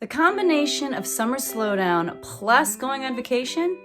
The combination of summer slowdown plus going on vacation,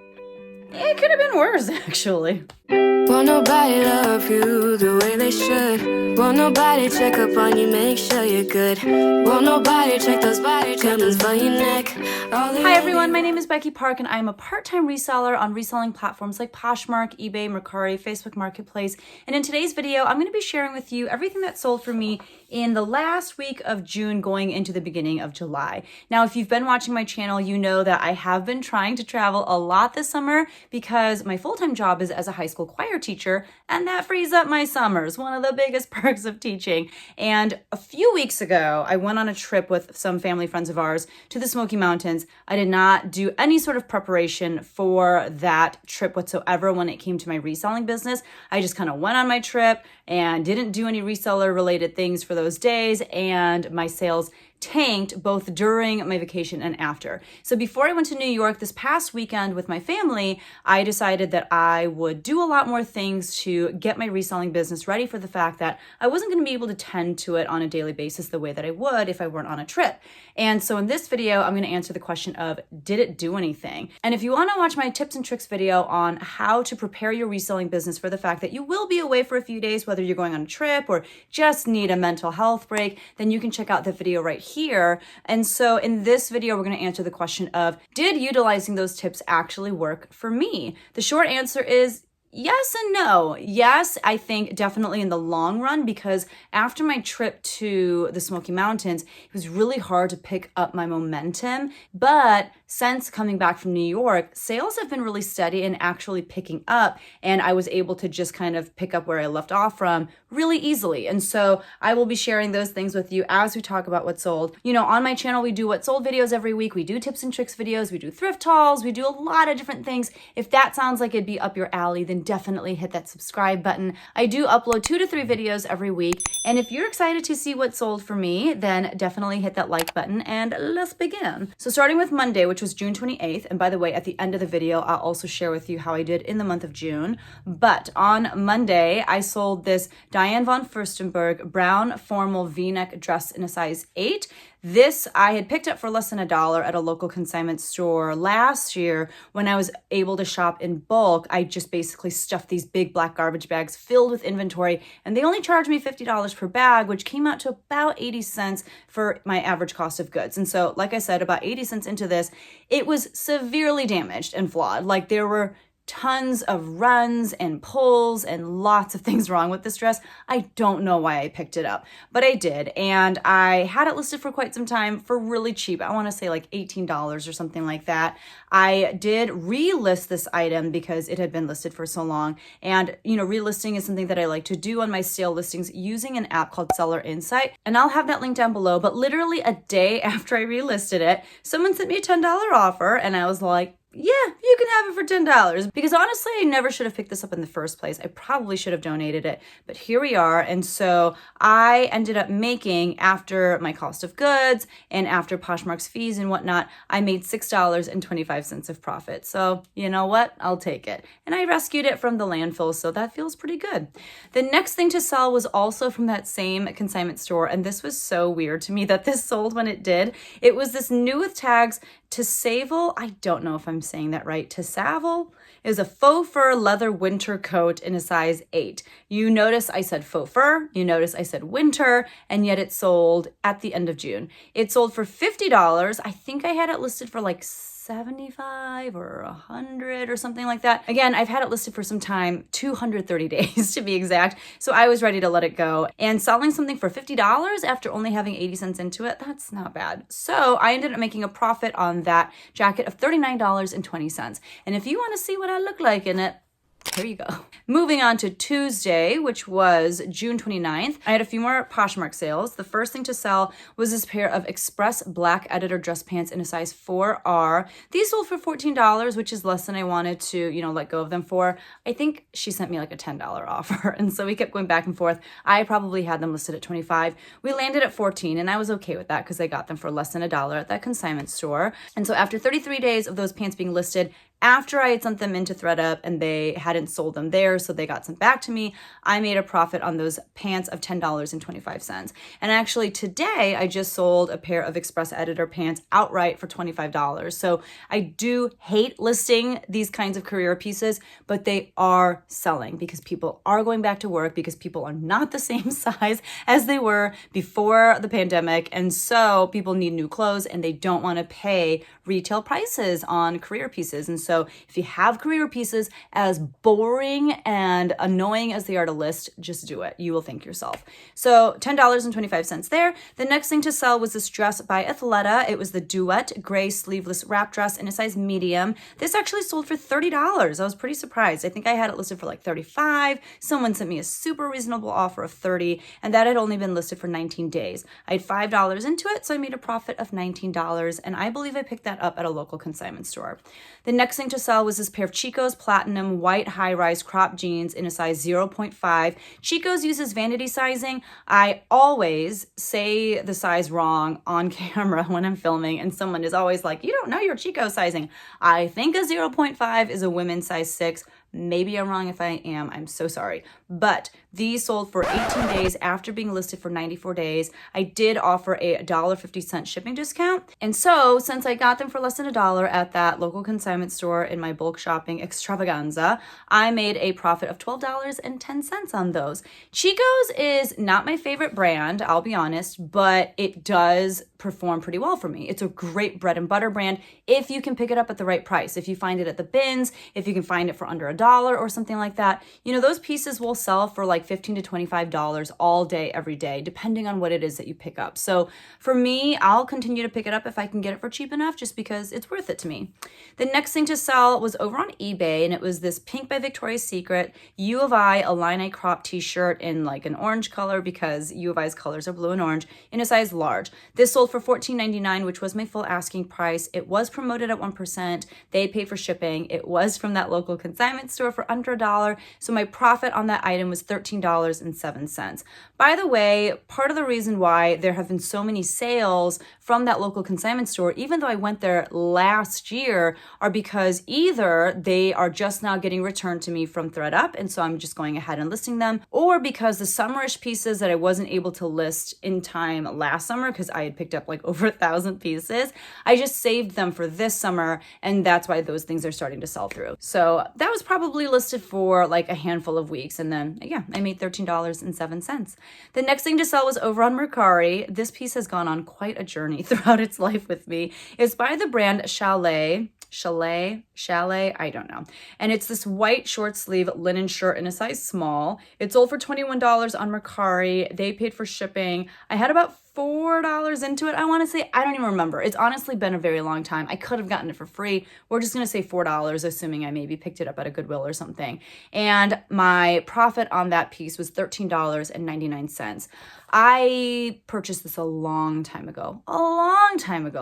it could have been worse, actually. Won't nobody love you the way they should. Won't nobody check up on you, make sure you're good. Won't nobody check those body tremors for your neck. Hi everyone, my name is Becky Park and I'm a part-time reseller on reselling platforms like Poshmark, eBay, Mercari, Facebook Marketplace. And in today's video, I'm going to be sharing with you everything that sold for me in the last week of June going into the beginning of July. Now, if you've been watching my channel, you know that I have been trying to travel a lot this summer because my full-time job is as a high school choir teacher, and that frees up my summers, one of the biggest perks of teaching. And a few weeks ago, I went on a trip with some family friends of ours to the Smoky Mountains. I did not do any sort of preparation for that trip whatsoever when it came to my reselling business. I just kind of went on my trip and didn't do any reseller related things for those days, and my sales tanked both during my vacation and after. So before I went to New York this past weekend with my family, I decided that I would do a lot more things to get my reselling business ready for the fact that I wasn't going to be able to tend to it on a daily basis the way that I would if I weren't on a trip. And so in this video, I'm going to answer the question of, did it do anything? And if you want to watch my tips and tricks video on how to prepare your reselling business for the fact that you will be away for a few days, whether you're going on a trip or just need a mental health break, then you can check out the video right here. And so in this video, we're going to answer the question of, did utilizing those tips actually work for me? The short answer is yes and no. Yes, I think definitely in the long run, because after my trip to the Smoky Mountains, it was really hard to pick up my momentum. But since coming back from New York, sales have been really steady and actually picking up. And I was able to just kind of pick up where I left off from really easily. And so I will be sharing those things with you as we talk about what sold. You know, on my channel, we do what sold videos every week. We do tips and tricks videos. We do thrift hauls. We do a lot of different things. If that sounds like it'd be up your alley, then definitely hit that subscribe button. I do upload 2 to 3 videos every week. And if you're excited to see what sold for me, then definitely hit that like button and let's begin. So starting with Monday, which was June 28th. And by the way, at the end of the video, I'll also share with you how I did in the month of June. But on Monday, I sold this Diane von Furstenberg brown formal V-neck dress in a size 8. This I had picked up for less than $1 at a local consignment store last year when I was able to shop in bulk. I just basically stuffed these big black garbage bags filled with inventory, and they only charged me $50 per bag, which came out to about 80 cents for my average cost of goods. And so, like I said, about 80 cents into this, it was severely damaged and flawed. Like there were tons of runs and pulls and lots of things wrong with this dress. I don't know why I picked it up, but I did. And I had it listed for quite some time for really cheap. I want to say like $18 or something like that. I did relist this item because it had been listed for so long. And, you know, relisting is something that I like to do on my sale listings using an app called Seller Insight. And I'll have that link down below. But literally a day after I relisted it, someone sent me a $10 offer and I was like, yeah, you can have it for $10. Because honestly, I never should have picked this up in the first place. I probably should have donated it, but here we are. And so I ended up making, after my cost of goods and after Poshmark's fees and whatnot, I made $6.25 of profit. So you know what? I'll take it. And I rescued it from the landfill, so that feels pretty good. The next thing to sell was also from that same consignment store. And this was so weird to me that this sold when it did. It was this new with tags to Savoy. I don't know if I'm saying that right. To Savoy. It was a faux fur leather winter coat in a size 8. You notice I said faux fur. You notice I said winter, and yet it sold at the end of June. It sold for $50. I think I had it listed for like 75 or 100 or something like that. Again, I've had it listed for some time, 230 days to be exact. So I was ready to let it go. And selling something for $50 after only having 80 cents into it, that's not bad. So I ended up making a profit on that jacket of $39.20. And if you want to see what I look like in it, here you go. Moving on to Tuesday, which was June 29th, I had a few more Poshmark sales. The first thing to sell was this pair of Express black editor dress pants in a size 4R. These sold for $14, which is less than I wanted to, let go of them for. I think she sent me like a $10 offer. And so we kept going back and forth. I probably had them listed at $25. We landed at $14, and I was okay with that because I got them for less than $1 at that consignment store. And so after 33 days of those pants being listed, After I had sent them into ThredUp and they hadn't sold them there, so they got sent back to me, I made a profit on those pants of $10.25. And actually today I just sold a pair of Express Editor pants outright for $25. So I do hate listing these kinds of career pieces, but they are selling because people are going back to work, because people are not the same size as they were before the pandemic. And so people need new clothes and they don't want to pay retail prices on career pieces. And so if you have career pieces, as boring and annoying as they are to list, just do it. You will thank yourself. So $10.25 there. The next thing to sell was this dress by Athleta. It was the Duet gray sleeveless wrap dress in a size medium. This actually sold for $30. I was pretty surprised. I think I had it listed for like $35. Someone sent me a super reasonable offer of $30, and that had only been listed for 19 days. I had $5 into it, so I made a profit of $19, and I believe I picked that up at a local consignment store. The next thing to sell was this pair of Chico's Platinum white high-rise crop jeans in a size 0.5. Chico's uses vanity sizing. I always say the size wrong on camera when I'm filming, and someone is always like, you don't know your Chico sizing. I think a 0.5 is a women's size 6. Maybe I'm wrong. If I am, I'm so sorry. But these sold for 18 days after being listed for 94 days. I did offer a $1.50 shipping discount. And so since I got them for less than $1 at that local consignment store in my bulk shopping extravaganza, I made a profit of $12.10 on those. Chico's is not my favorite brand, I'll be honest, but it does perform pretty well for me. It's a great bread and butter brand if you can pick it up at the right price. If you find it at the bins, if you can find it for under $1 or something like that, you know, those pieces will sell for like $15 to $25 all day, every day, depending on what it is that you pick up. So for me, I'll continue to pick it up if I can get it for cheap enough, just because it's worth it to me. The next thing to sell was over on eBay, and it was this pink by Victoria's Secret U of I Illini crop t-shirt in like an orange color, because U of I's colors are blue and orange, in a size large. This sold for $14.99, which was my full asking price. It was promoted at 1%. They paid for shipping. It was from that local consignment store for under $1. So my profit on that item was $13.07. By the way, part of the reason why there have been so many sales from that local consignment store, even though I went there last year, are because either they are just now getting returned to me from ThredUp, and so I'm just going ahead and listing them, or because the summerish pieces that I wasn't able to list in time last summer, because I had picked up like over 1,000 pieces, I just saved them for this summer, and that's why those things are starting to sell through. So that was probably listed for like a handful of weeks, and then yeah, I made $13.07. The next thing to sell was over on Mercari. This piece has gone on quite a journey throughout its life with me. It's by the brand Chalet, I don't know. And it's this white short sleeve linen shirt in a size small. It sold for $21 on Mercari. They paid for shipping. I had about $4 into it, I want to say. I don't even remember. It's honestly been a very long time. I could have gotten it for free. We're just going to say $4, assuming I maybe picked it up at a Goodwill or something. And my profit on that piece was $13.99. I purchased this a long time ago,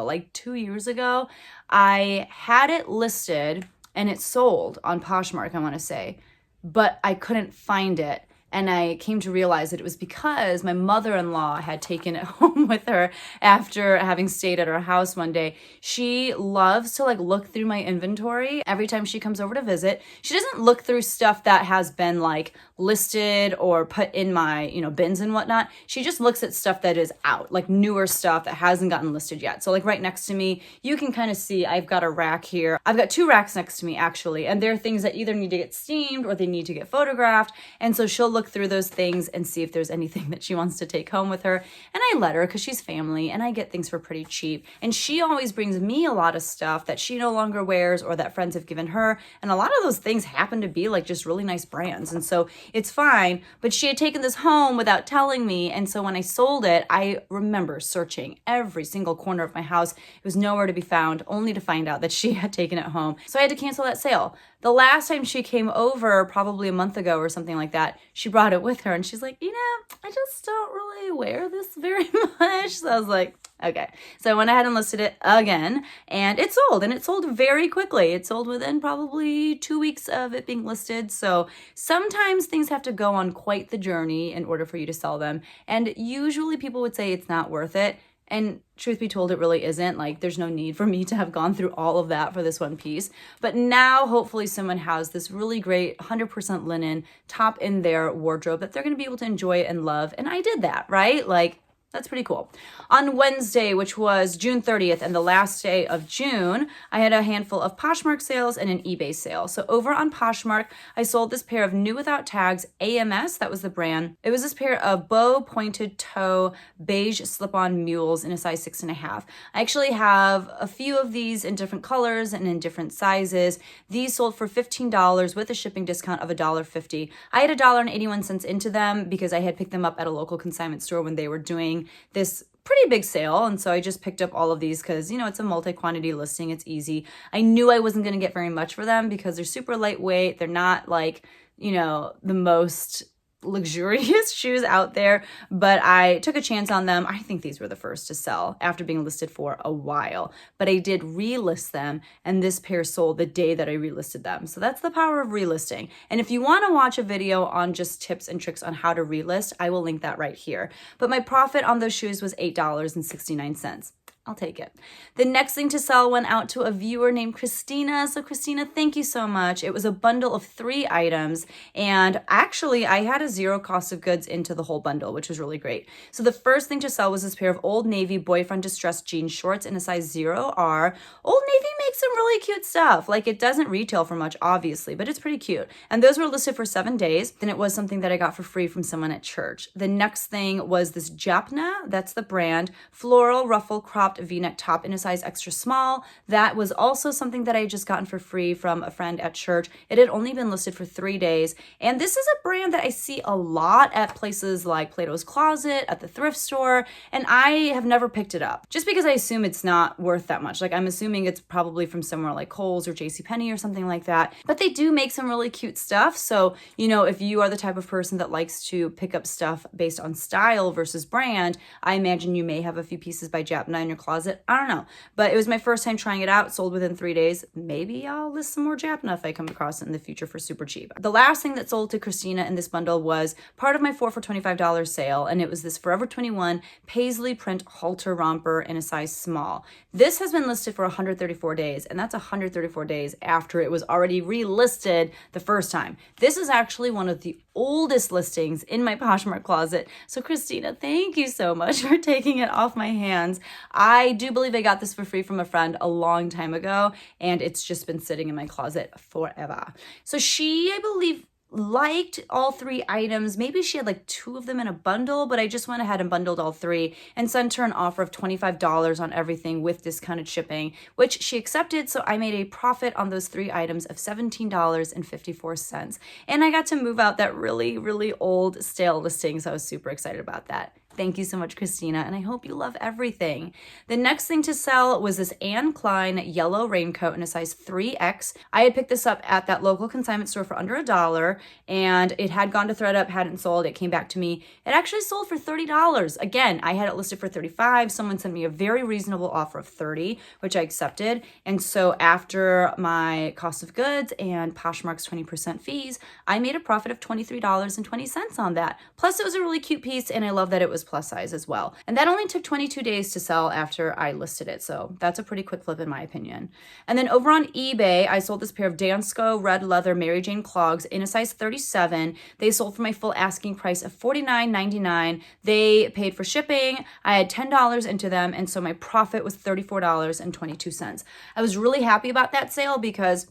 like 2 years ago. I had it listed and it sold on Poshmark, I want to say, but I couldn't find it. And I came to realize that it was because my mother-in-law had taken it home with her after having stayed at her house one day. She loves to like look through my inventory every time she comes over to visit. She doesn't look through stuff that has been like listed or put in my, you know, bins and whatnot. She just looks at stuff that is out, like newer stuff that hasn't gotten listed yet. So like right next to me, you can kind of see I've got a rack here. I've got 2 racks next to me actually, and there are things that either need to get steamed or they need to get photographed. And so she'll look through those things and see if there's anything that she wants to take home with her. And I let her, because she's family and I get things for pretty cheap. And she always brings me a lot of stuff that she no longer wears or that friends have given her. And a lot of those things happen to be like just really nice brands. And so it's fine. But she had taken this home without telling me. And so when I sold it, I remember searching every single corner of my house. It was nowhere to be found, only to find out that she had taken it home. So I had to cancel that sale. The last time she came over, probably a month ago or something like that, she brought it with her and she's like, you know, I just don't really wear this very much. So I was like, okay. So I went ahead and listed it again, and it sold very quickly. It sold within probably 2 weeks of it being listed. So sometimes things have to go on quite the journey in order for you to sell them. And usually people would say it's not worth it. And truth be told, it really isn't. Like, there's no need for me to have gone through all of that for this one piece. But now, hopefully, someone has this really great 100% linen top in their wardrobe that they're going to be able to enjoy and love. And I did that, right? Like, that's pretty cool. On Wednesday, which was June 30th and the last day of June, I had a handful of Poshmark sales and an eBay sale. So over on Poshmark, I sold this pair of new without tags AMS, that was the brand. It was this pair of bow pointed toe beige slip-on mules in a size 6.5. I actually have a few of these in different colors and in different sizes. These sold for $15 with a shipping discount of $1.50. I had $1.81 into them because I had picked them up at a local consignment store when they were doing this pretty big sale. And so I just picked up all of these because, it's a multi-quantity listing. It's easy. I knew I wasn't going to get very much for them because they're super lightweight. They're not like, the most luxurious shoes out there, but I took a chance on them. I think these were the first to sell after being listed for a while, but I did relist them, and this pair sold the day that I relisted them. So that's the power of relisting. And if you want to watch a video on just tips and tricks on how to relist, I will link that right here. But my profit on those shoes was $8.69. I'll take it. The next thing to sell went out to a viewer named Christina. So Christina, thank you so much. It was a bundle of 3 items. And actually, I had a 0 cost of goods into the whole bundle, which was really great. So the first thing to sell was this pair of Old Navy boyfriend distressed jean shorts in a size 0R. Old Navy makes some really cute stuff. Like, it doesn't retail for much, obviously, but it's pretty cute. And those were listed for 7 days. Then it was something that I got for free from someone at church. The next thing was this Japna, that's the brand, floral ruffle cropped V-neck top in a size extra small. That was also something that I had just gotten for free from a friend at church. It had only been listed for 3 days. And this is a brand that I see a lot at places like Plato's Closet, at the thrift store, and I have never picked it up just because I assume it's not worth that much. Like, I'm assuming it's probably from somewhere like Kohl's or JCPenney or something like that. But they do make some really cute stuff. So, if you are the type of person that likes to pick up stuff based on style versus brand, I imagine you may have a few pieces by Japna in your closet. I don't know. But it was my first time trying it out. Sold within 3 days. Maybe I'll list some more Japna if I come across it in the future for super cheap. The last thing that sold to Christina in this bundle was part of my 4 for $25 sale. And it was this Forever 21 paisley print halter romper in a size small. This has been listed for 134 days. And that's 134 days after it was already relisted the first time. This is actually one of the oldest listings in my Poshmark closet. So Christina, thank you so much for taking it off my hands. I do believe I got this for free from a friend a long time ago, and it's just been sitting in my closet forever. So she, I believe, liked all 3 items. Maybe she had like 2 of them in a bundle, but I just went ahead and bundled all 3 and sent her an offer of $25 on everything with discounted shipping, which she accepted. So I made a profit on those 3 items of $17.54. And I got to move out that really, really old stale listing. So I was super excited about that. Thank you so much, Christina, and I hope you love everything. The next thing to sell was this Anne Klein yellow raincoat in a size 3X. I had picked this up at that local consignment store for under $1, and it had gone to ThredUp, hadn't sold. It came back to me. It actually sold for $30. Again, I had it listed for $35. Someone sent me a very reasonable offer of $30, which I accepted. And so after my cost of goods and Poshmark's 20% fees, I made a profit of $23.20 on that. Plus, it was a really cute piece, and I love that it was plus size as well. And that only took 22 days to sell after I listed it. So that's a pretty quick flip in my opinion. And then over on eBay, I sold this pair of Dansko red leather Mary Jane clogs in a size 37. They sold for my full asking price of $49.99. They paid for shipping. I had $10 into them. And so my profit was $34.22. I was really happy about that sale because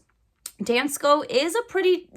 Dansko is a pretty,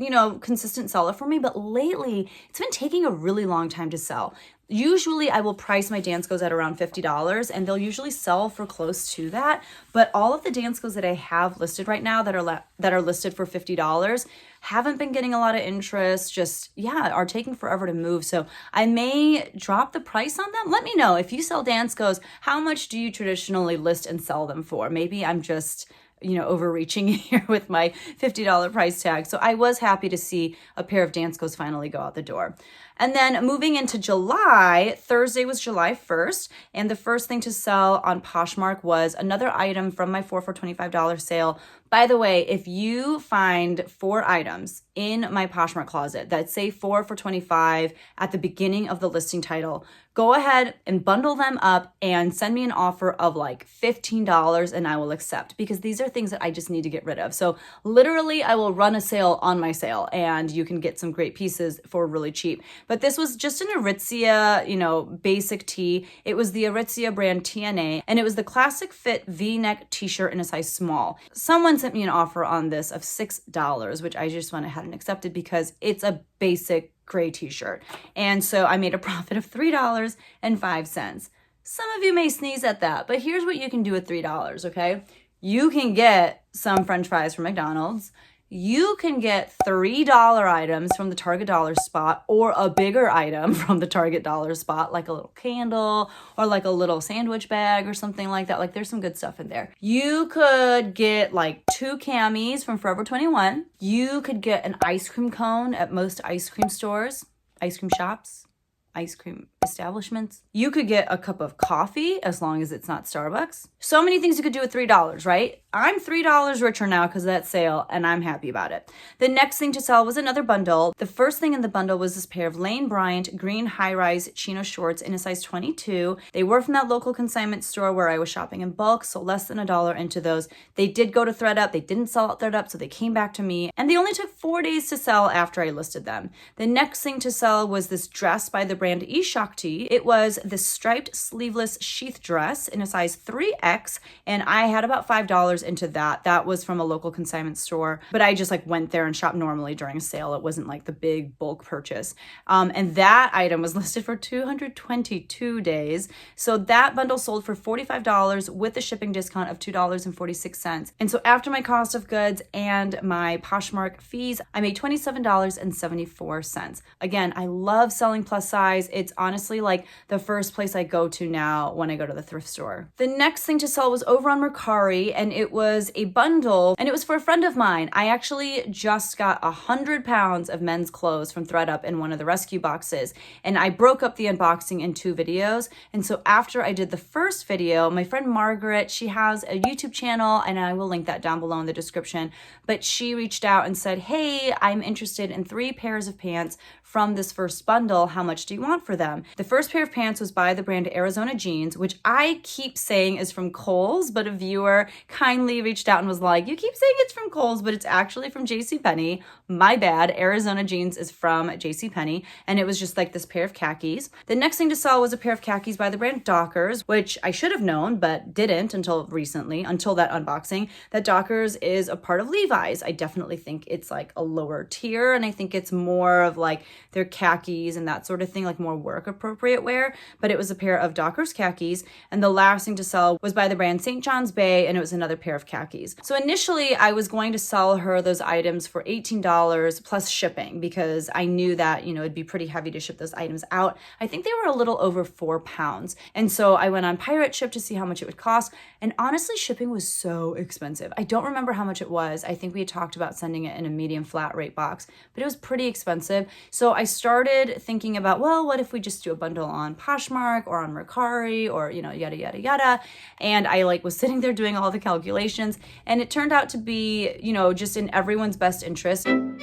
consistent seller for me, but lately it's been taking a really long time to sell. Usually I will price my Danskos at around $50 and they'll usually sell for close to that. But all of the Danskos that I have listed right now that are listed for $50 haven't been getting a lot of interest, are taking forever to move. So I may drop the price on them. Let me know if you sell Danskos, how much do you traditionally list and sell them for? Maybe I'm just overreaching here with my $50 price tag. So I was happy to see a pair of Danskos finally go out the door. And then moving into July, Thursday was July 1st, and the first thing to sell on Poshmark was another item from my 4 for $25 sale. By the way, if you find 4 items in my Poshmark closet that say 4 for $25 at the beginning of the listing title, go ahead and bundle them up and send me an offer of like $15 and I will accept, because these are things that I just need to get rid of. So literally I will run a sale on my sale and you can get some great pieces for really cheap. But this was just an Aritzia, basic tee. It was the Aritzia brand TNA, and it was the classic fit V-neck t-shirt in a size small. Someone sent me an offer on this of $6, which I just went ahead and accepted because it's a basic gray t-shirt. And so I made a profit of $3.05. Some of you may sneeze at that, but here's what you can do with $3, okay? You can get some French fries from McDonald's. You can get $3 items from the Target dollar spot, or a bigger item from the Target dollar spot, like a little candle or like a little sandwich bag or something like that. Like there's some good stuff in there. You could get like 2 camis from Forever 21. You could get an ice cream cone at most ice cream stores, ice cream shops, ice cream establishments. You could get a cup of coffee as long as it's not Starbucks. So many things you could do with $3, right? I'm $3 richer now because of that sale, and I'm happy about it. The next thing to sell was another bundle. The first thing in the bundle was this pair of Lane Bryant green high-rise chino shorts in a size 22. They were from that local consignment store where I was shopping in bulk, so less than $1 into those. They did go to ThredUp. They didn't sell at ThredUp, so they came back to me, and they only took 4 days to sell after I listed them. The next thing to sell was this dress by the brand eShakti. It was the striped sleeveless sheath dress in a size 3X, and I had about $5 into that. That was from a local consignment store, but I just went there and shopped normally during a sale. It wasn't like the big bulk purchase. And that item was listed for 222 days. So that bundle sold for $45 with a shipping discount of $2.46. And so after my cost of goods and my Poshmark fees, I made $27.74. Again, I love selling plus size. It's honestly like the first place I go to now when I go to the thrift store. The next thing to sell was over on Mercari, and it was a bundle, and it was for a friend of mine. I actually just got 100 pounds of men's clothes from ThredUp in one of the rescue boxes, and I broke up the unboxing in 2 videos. And so after I did the first video, my friend Margaret, she has a YouTube channel, and I will link that down below in the description, but she reached out and said, hey, I'm interested in 3 pairs of pants from this first bundle. How much do you want for them? The first pair of pants was by the brand Arizona Jeans, which I keep saying is from Kohl's, but a viewer kindly reached out and was like, you keep saying it's from Kohl's, but it's actually from JCPenney. My bad. Arizona Jeans is from JCPenney, and it was just like this pair of khakis. The next thing to sell was a pair of khakis by the brand Dockers, which I should have known, but didn't until recently, until that unboxing, that Dockers is a part of Levi's. I definitely think it's like a lower tier, and I think it's more of like their khakis and that sort of thing, like more work appropriate wear, but it was a pair of Dockers khakis. And the last thing to sell was by the brand St. John's Bay, and it was another pair of khakis. So initially I was going to sell her those items for $18 plus shipping, because I knew that, it'd be pretty heavy to ship those items out. I think they were a little over 4 pounds. And so I went on Pirate Ship to see how much it would cost. And honestly, shipping was so expensive. I don't remember how much it was. I think we had talked about sending it in a medium flat rate box, but it was pretty expensive. So I started thinking about, well, what if we just do a bundle on Poshmark or on Mercari or, yada, yada, yada. And I was sitting there doing all the calculations, and it turned out to be, just in everyone's best interest, and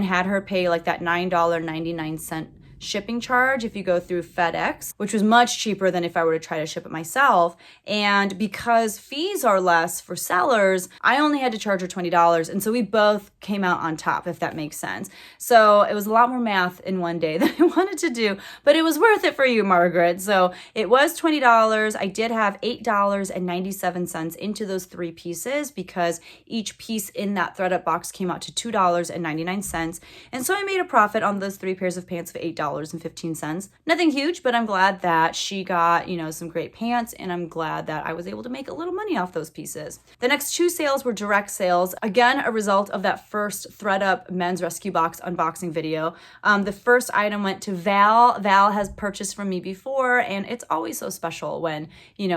had her pay that $9.99 shipping charge if you go through FedEx, which was much cheaper than if I were to try to ship it myself. And because fees are less for sellers, I only had to charge her $20. And so we both came out on top, if that makes sense. So it was a lot more math in one day than I wanted to do, but it was worth it for you, Margaret. So it was $20. I did have $8.97 into those 3 pieces, because each piece in that ThredUp box came out to $2.99. And so I made a profit on those 3 pairs of pants of $8. $5.15. Nothing huge, but I'm glad that she got, some great pants, and I'm glad that I was able to make a little money off those pieces. The next 2 sales were direct sales. Again, a result of that first ThredUp men's rescue box unboxing video. The first item went to Val. Val has purchased from me before, and it's always so special when,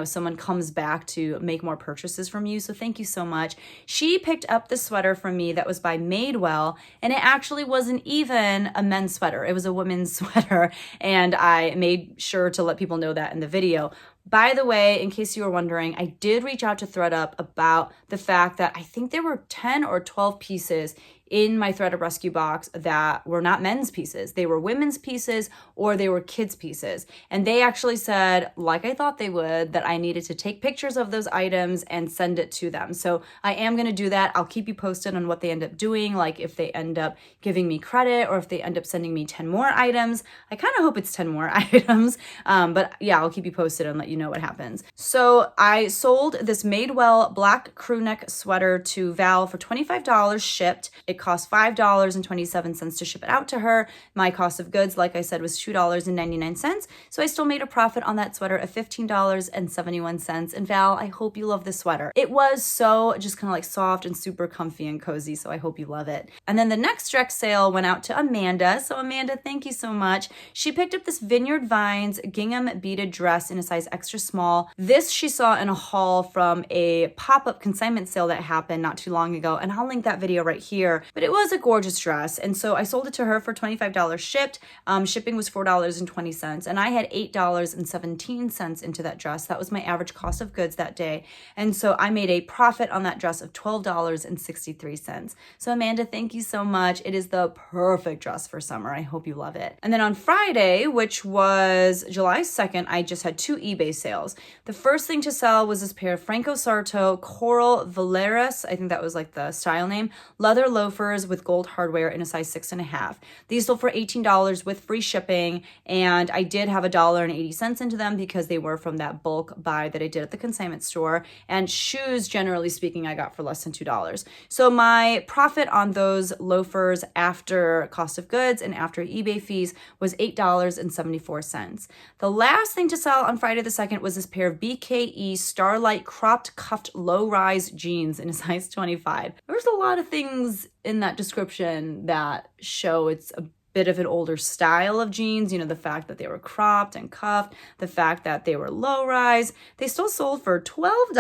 someone comes back to make more purchases from you. So thank you so much. She picked up the sweater from me that was by Madewell, and it actually wasn't even a men's sweater. It was a women's sweater, and I made sure to let people know that in the video. By the way, in case you were wondering, I did reach out to ThredUp about the fact that I think there were 10 or 12 pieces in my ThredUp rescue box that were not men's pieces. They were women's pieces or they were kids' pieces. And they actually said, like I thought they would, that I needed to take pictures of those items and send it to them. So I am going to do that. I'll keep you posted on what they end up doing, like if they end up giving me credit or if they end up sending me 10 more items. I kind of hope it's 10 more items. But yeah, I'll keep you posted and let you know what happens. So I sold this Madewell black crew neck sweater to Val for $25 shipped. It cost $5.27 to ship it out to her. My cost of goods, like I said, was $2.99. So I still made a profit on that sweater of $15.71. And Val, I hope you love this sweater. It was so just kind of like soft and super comfy and cozy. So I hope you love it. And then the next direct sale went out to Amanda. So Amanda, thank you so much. She picked up this Vineyard Vines gingham beaded dress in a size extra small. This she saw in a haul from a pop-up consignment sale that happened not too long ago. And I'll link that video right here. But it was a gorgeous dress. And so I sold it to her for $25 shipped. Shipping was $4.20. And I had $8.17 into that dress. That was my average cost of goods that day. And so I made a profit on that dress of $12.63. So Amanda, thank you so much. It is the perfect dress for summer. I hope you love it. And then on Friday, which was July 2nd, I just had 2 eBay sales. The first thing to sell was this pair of Franco Sarto Coral Valeris, I think that was like the style name, leather loafers with gold hardware in a size 6.5. These sold for $18 with free shipping, and I did have $1.80 into them because they were from that bulk buy that I did at the consignment store. And shoes, generally speaking, I got for less than $2. So my profit on those loafers after cost of goods and after eBay fees was $8.74. The last thing to sell on Friday the 2nd was this pair of BKE Starlight cropped cuffed low-rise jeans in a size 25. There's a lot of things in that description that show it's a bit of an older style of jeans, the fact that they were cropped and cuffed, the fact that they were low rise. They still sold for $12.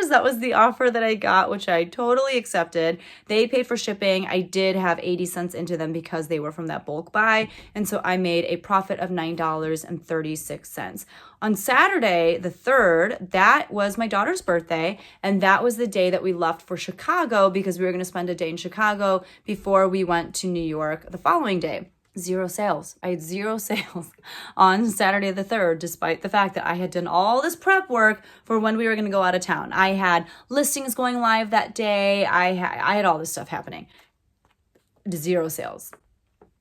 That was the offer that I got, which I totally accepted. They paid for shipping. I did have 80 cents into them because they were from that bulk buy. And so I made a profit of $9.36. On Saturday, the 3rd, that was my daughter's birthday, and that was the day that we left for Chicago because we were going to spend a day in Chicago before we went to New York the following day. 0 sales. I had 0 sales on Saturday the 3rd, despite the fact that I had done all this prep work for when we were going to go out of town. I had listings going live that day. I had all this stuff happening. 0 sales.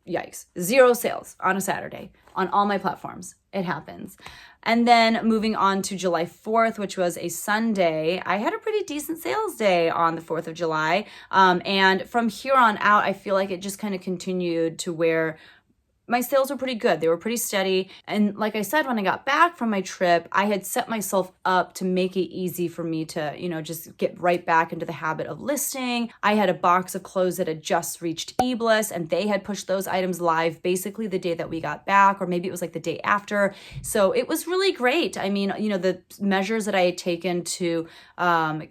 Yikes. 0 sales on a Saturday on all my platforms. It happens. And then moving on to July 4th, which was a Sunday, I had a pretty decent sales day on the 4th of July. And from here on out, I feel like it just kind of continued to where my sales were pretty good. They were pretty steady. And like I said, when I got back from my trip, I had set myself up to make it easy for me to, just get right back into the habit of listing. I had a box of clothes that had just reached eBliss, and they had pushed those items live basically the day that we got back, or maybe it was like the day after. So it was really great. I mean, the measures that I had taken to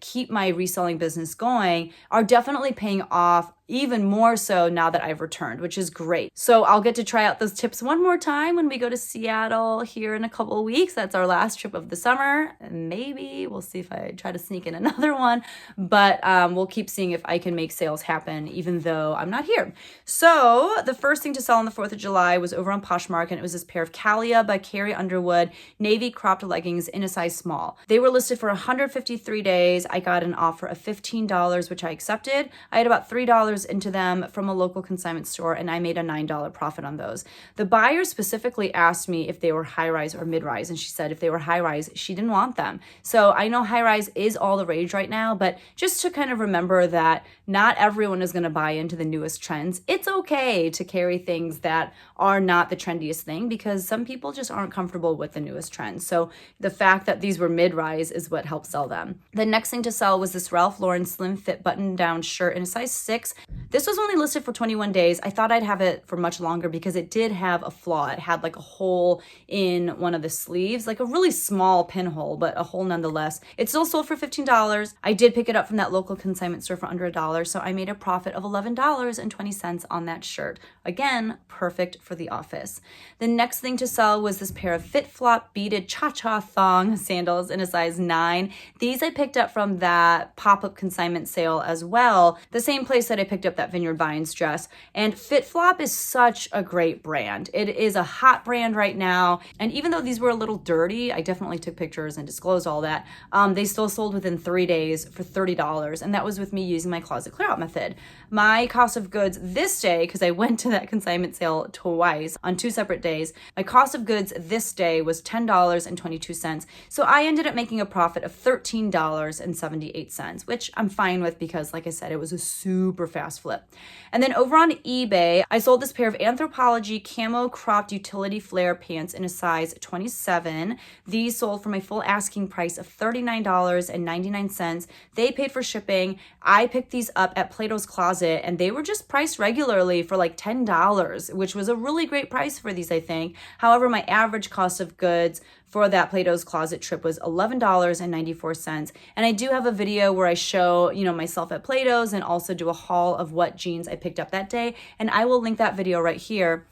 keep my reselling business going are definitely paying off, even more so now that I've returned, which is great. So I'll get to try out those tips one more time when we go to Seattle here in a couple of weeks. That's our last trip of the summer. Maybe we'll see if I try to sneak in another one, but we'll keep seeing if I can make sales happen even though I'm not here. So the first thing to sell on the 4th of July was over on Poshmark, and it was this pair of Calia by Carrie Underwood navy cropped leggings in a size small. They were listed for 153 days. I got an offer of $15, which I accepted. I had about $3 $10 into them from a local consignment store, and I made a $9 profit on those. The buyer specifically asked me if they were high-rise or mid-rise, and she said if they were high-rise, she didn't want them. So I know high-rise is all the rage right now, but just to kind of remember that not everyone is going to buy into the newest trends. It's okay to carry things that are not the trendiest thing because some people just aren't comfortable with the newest trends. So the fact that these were mid-rise is what helped sell them. The next thing to sell was this Ralph Lauren slim fit button-down shirt in a size 6. This was only listed for 21 days. I thought I'd have it for much longer because it did have a flaw. It had like a hole in one of the sleeves, like a really small pinhole, but a hole nonetheless. It still sold for $15. I did pick it up from that local consignment store for under $1, so I made a profit of $11.20 on that shirt. Again, perfect for the office. The next thing to sell was this pair of fit-flop beaded cha-cha thong sandals in a size 9. These I picked up from that pop-up consignment sale as well, the same place that I picked up that Vineyard Vines dress. And FitFlop is such a great brand. It is a hot brand right now, and even though these were a little dirty, I definitely took pictures and disclosed all that, they still sold within 3 days for $30, and that was with me using my closet clear out method. My cost of goods this day, because I went to that consignment sale twice on 2 separate days, my cost of goods this day was $10.22. So I ended up making a profit of $13.78, which I'm fine with because, like I said, it was a super fast flip. And then over on eBay, I sold this pair of Anthropologie camo cropped utility flare pants in a size 27. These sold for my full asking price of $39.99. They paid for shipping. I picked these up at Plato's Closet, and they were just priced regularly for like $10, which was a really great price for these, I think. However, my average cost of goods for that Plato's Closet trip was $11.94. And I do have a video where I show, myself at Plato's and also do a haul of what jeans I picked up that day. And I will link that video right here.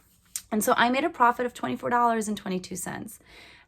And so I made a profit of $24.22.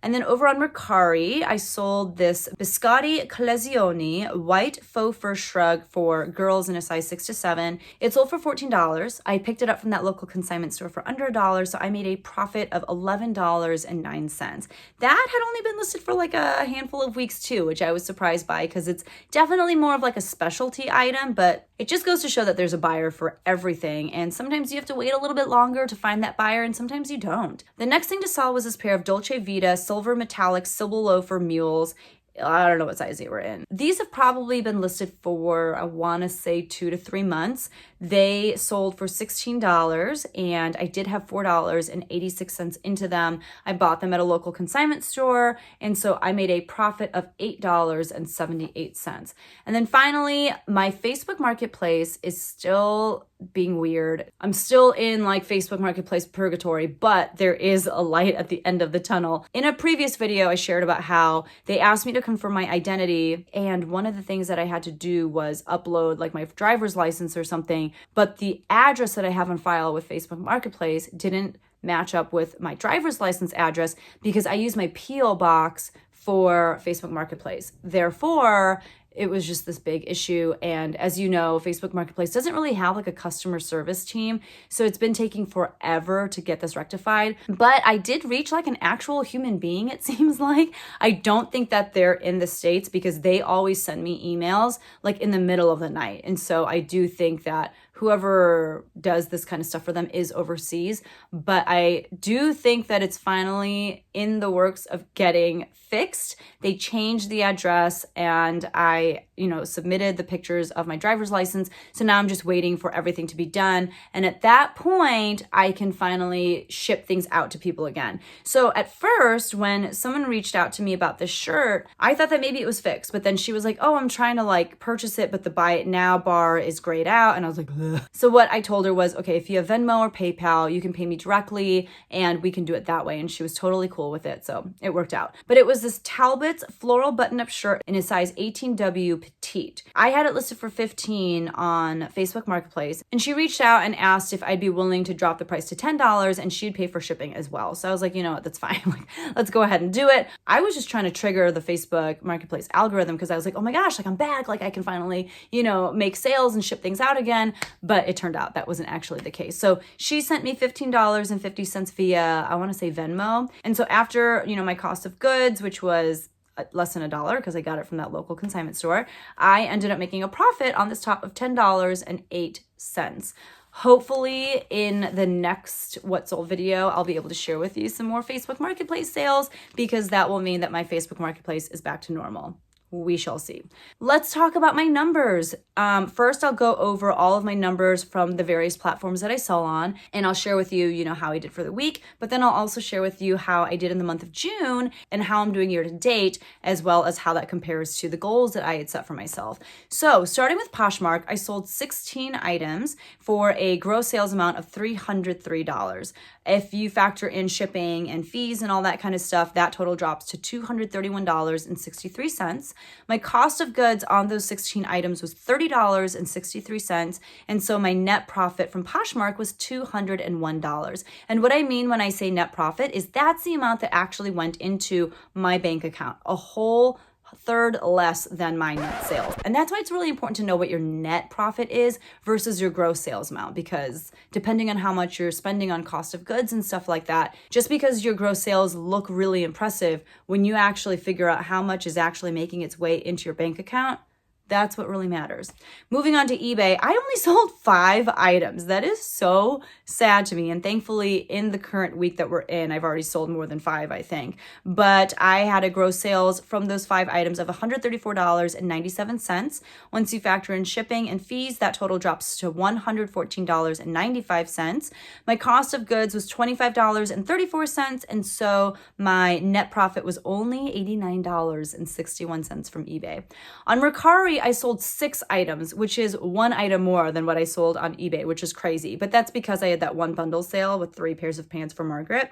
And then over on Mercari, I sold this Biscotti Collezioni white faux fur shrug for girls in a size 6 to 7. It sold for $14. I picked it up from that local consignment store for under $1, so I made a profit of $11.09. That had only been listed for like a handful of weeks too, which I was surprised by because it's definitely more of like a specialty item, but it just goes to show that there's a buyer for everything, and sometimes you have to wait a little bit longer to find that buyer, and sometimes you don't. The next thing to sell was this pair of Dolce Vita silver metallic Sybil loafer mules. I don't know what size they were in. These have probably been listed for, I want to say 2 to 3 months. They sold for $16, and I did have $4.86 into them. I bought them at a local consignment store, and so I made a profit of $8.78. And then finally, my Facebook Marketplace is still being weird. I'm still in like Facebook Marketplace purgatory, but there is a light at the end of the tunnel. In a previous video, I shared about how they asked me to confirm my identity, and one of the things that I had to do was upload like my driver's license or something, but the address that I have on file with Facebook Marketplace didn't match up with my driver's license address because I use my P.O. box for Facebook Marketplace. Therefore, it was just this big issue. And as you know, Facebook Marketplace doesn't really have like a customer service team. So it's been taking forever to get this rectified. But I did reach like an actual human being, it seems like. I don't think that they're in the States because they always send me emails like in the middle of the night. And so I do think that whoever does this kind of stuff for them is overseas. But I do think that it's finally in the works of getting fixed. They changed the address, and I, submitted the pictures of my driver's license. So now I'm just waiting for everything to be done. And at that point, I can finally ship things out to people again. So at first, when someone reached out to me about this shirt, I thought that maybe it was fixed. But then she was like, oh, I'm trying to like purchase it, but the buy it now bar is grayed out. And I was like, ugh. So what I told her was, okay, if you have Venmo or PayPal, you can pay me directly and we can do it that way. And she was totally cool with it. So it worked out. But it was this Talbot's floral button-up shirt in a size 18W petite. I had it listed for $15 on Facebook Marketplace, and she reached out and asked if I'd be willing to drop the price to $10 and she'd pay for shipping as well. So I was like, you know what, that's fine. Like, let's go ahead and do it. I was just trying to trigger the Facebook Marketplace algorithm because I was like, oh my gosh, like I'm back. Like I can finally, make sales and ship things out again. But it turned out that wasn't actually the case. So she sent me $15.50 via, I want to say Venmo. And so after, my cost of goods, which was less than $1 because I got it from that local consignment store, I ended up making a profit on this top of $10.08. Hopefully in the next What Sold video, I'll be able to share with you some more Facebook Marketplace sales, because that will mean that my Facebook Marketplace is back to normal. We shall see. Let's talk about my numbers. First, I'll go over all of my numbers from the various platforms that I sell on, and I'll share with you, how I did for the week, but then I'll also share with you how I did in the month of June and how I'm doing year to date, as well as how that compares to the goals that I had set for myself. So starting with Poshmark, I sold 16 items for a gross sales amount of $303. If you factor in shipping and fees and all that kind of stuff, that total drops to $231.63. My cost of goods on those 16 items was $30.63. And so my net profit from Poshmark was $201. And what I mean when I say net profit is that's the amount that actually went into my bank account, a whole third less than my net sales. And that's why it's really important to know what your net profit is versus your gross sales amount, because depending on how much you're spending on cost of goods and stuff like that, just because your gross sales look really impressive, when you actually figure out how much is actually making its way into your bank account, that's what really matters. Moving on to eBay, I only sold 5 items. That is so sad to me. And thankfully, in the current week that we're in, I've already sold more than 5, I think. But I had a gross sales from those 5 items of $134.97. Once you factor in shipping and fees, that total drops to $114.95. My cost of goods was $25.34. And so my net profit was only $89.61 from eBay. On Mercari, I sold 6 items, which is 1 item more than what I sold on eBay, which is crazy. But that's because I had that one bundle sale with 3 pairs of pants for Margaret.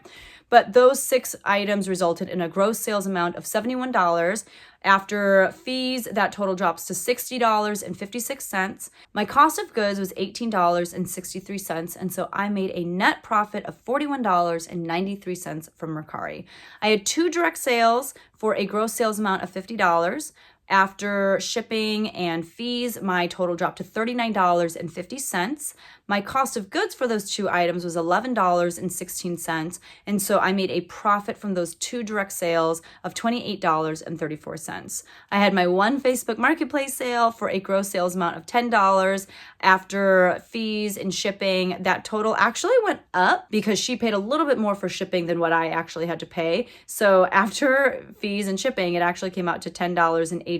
But those 6 items resulted in a gross sales amount of $71. After fees, that total drops to $60.56. My cost of goods was $18.63. And so I made a net profit of $41.93 from Mercari. I had 2 direct sales for a gross sales amount of $50. After shipping and fees, my total dropped to $39.50. My cost of goods for those 2 items was $11.16. And so I made a profit from those 2 direct sales of $28.34. I had my 1 Facebook Marketplace sale for a gross sales amount of $10. After fees and shipping, that total actually went up because she paid a little bit more for shipping than what I actually had to pay. So after fees and shipping, it actually came out to $10.88.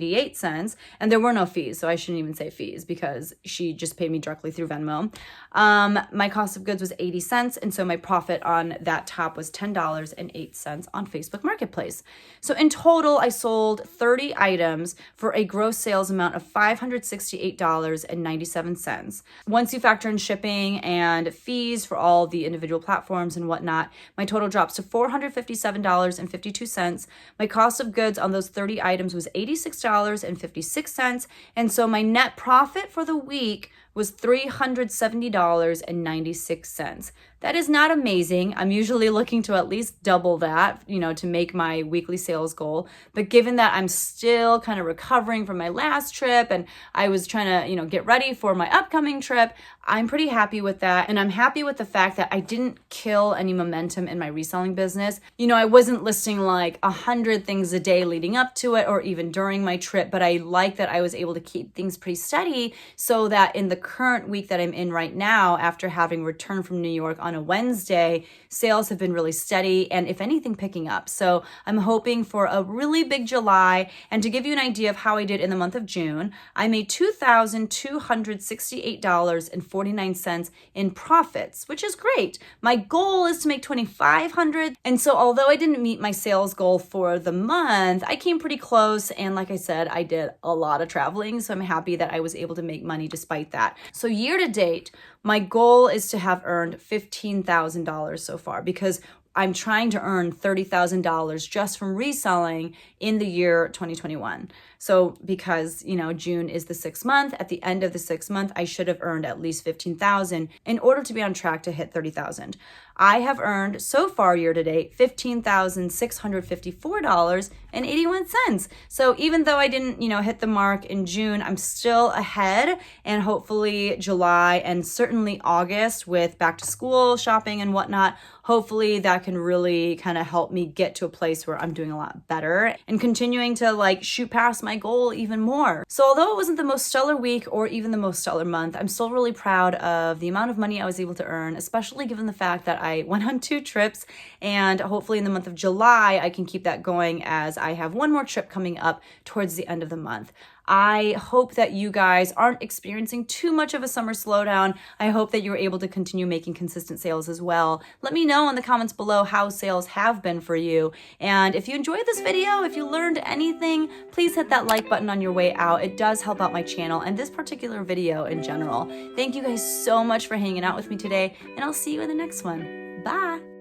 And there were no fees, so I shouldn't even say fees because she just paid me directly through Venmo. My cost of goods was 80 cents, and so my profit on that top was $10.08 on Facebook Marketplace. So in total, I sold 30 items for a gross sales amount of $568.97. Once you factor in shipping and fees for all the individual platforms and whatnot, my total drops to $457.52. My cost of goods on those 30 items was $86.56, and so my net profit for the week was $370.96. That is not amazing. I'm usually looking to at least double that, to make my weekly sales goal. But given that I'm still kind of recovering from my last trip and I was trying to, get ready for my upcoming trip, I'm pretty happy with that. And I'm happy with the fact that I didn't kill any momentum in my reselling business. I wasn't listing like 100 things a day leading up to it or even during my trip, but I like that I was able to keep things pretty steady so that in the current week that I'm in right now, after having returned from New York on a Wednesday, sales have been really steady and if anything picking up. So I'm hoping for a really big July. And to give you an idea of how I did in the month of June, I made $2,268.49 in profits, which is great. My goal is to make $2,500. And so although I didn't meet my sales goal for the month, I came pretty close. And like I said, I did a lot of traveling. So I'm happy that I was able to make money despite that. So year to date, my goal is to have earned $15,000 so far because I'm trying to earn $30,000 just from reselling in the year 2021. So because, June is the 6th month, at the end of the 6th month, I should have earned at least $15,000 in order to be on track to hit $30,000. I have earned so far year to date $15,654.81. So even though I didn't, hit the mark in June, I'm still ahead, and hopefully July and certainly August with back to school shopping and whatnot, hopefully that can really kind of help me get to a place where I'm doing a lot better and continuing to shoot past my goal even more. So although it wasn't the most stellar week or even the most stellar month, I'm still really proud of the amount of money I was able to earn, especially given the fact that I went on 2 trips, and hopefully in the month of July I can keep that going as I have one more trip coming up towards the end of the month. I hope that you guys aren't experiencing too much of a summer slowdown. I hope that you're able to continue making consistent sales as well. Let me know in the comments below how sales have been for you. And if you enjoyed this video, if you learned anything, please hit that like button on your way out. It does help out my channel and this particular video in general. Thank you guys so much for hanging out with me today, and I'll see you in the next one. Bye.